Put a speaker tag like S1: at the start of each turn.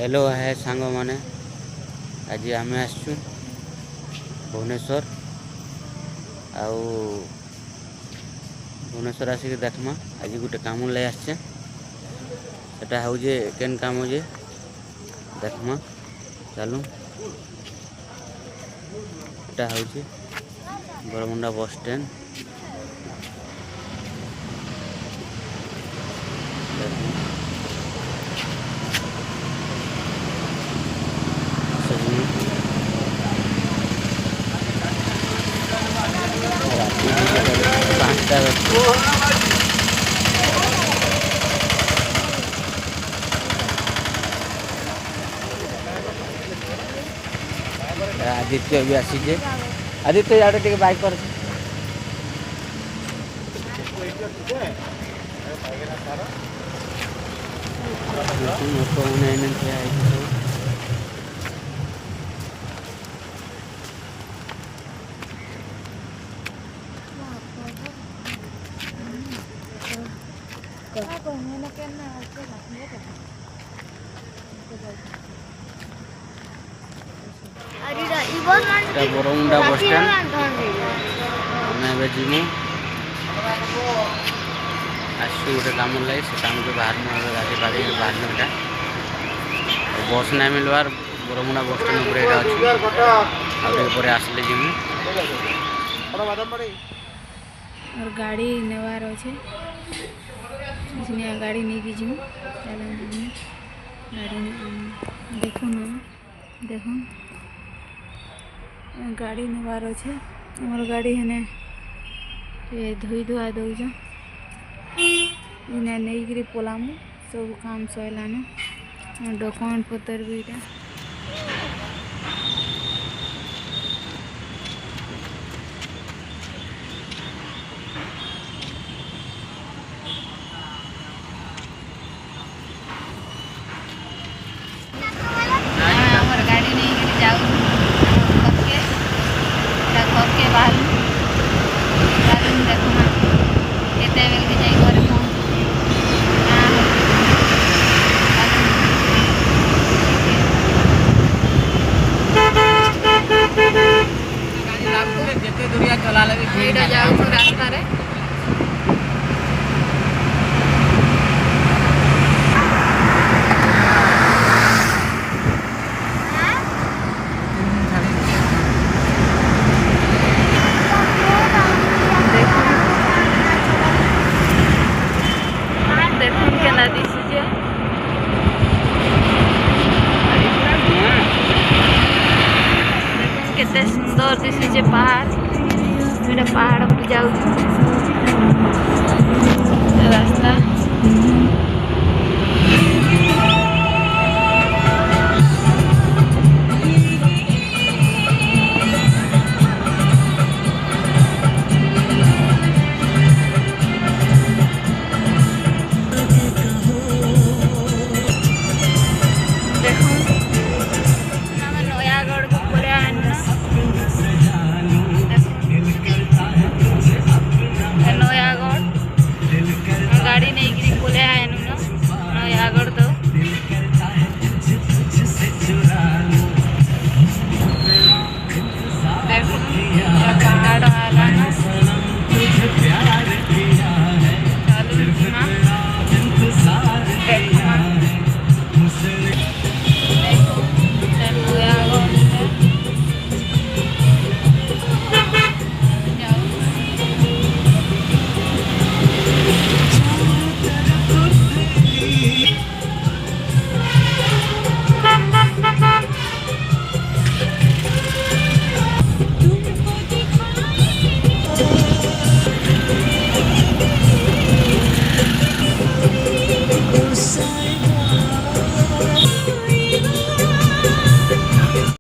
S1: hello है सांग माने आज आम आसचु भुवनेश्वर आउ भुवनेश्वर आसिक देखमा आज गोटे काम लाई आसचे सेटा हूँ जे केन काम जे देखमा चलू एटा हूँ बरमुंडा बस स्टैंड आदित्य भी आसीजे आदित्य यार टे बाइक पर बरमुंडा बस स्टैंड आम जीमु आसु गोटे कम लगे से काम के बाहर गाड़ी बाड़ी बाहर बेटा बस ना मिलवार बरमुंडा बस स्टैंड पर आसले जीमु
S2: और गाड़ी नेवार अच्छे गाड़ी नहीं की जीमु गाड़ी देखो ना देखो गाड़ी नेवार अच्छे मोर गाड़ी हेने धोई धुआ दौच इना नहीं पलामु सब काम सैलान डॉक्यूमेंट पतर भी इटा गाड़ी नहीं जाऊ के बाहर देखना केते बेल के जाई घर
S1: जेते दुनिया चला लगे
S2: भीड़ जाऊ रास्ता रे केते सुंदर दिशे पहाड़ पहाड़ को जाऊ रास्ता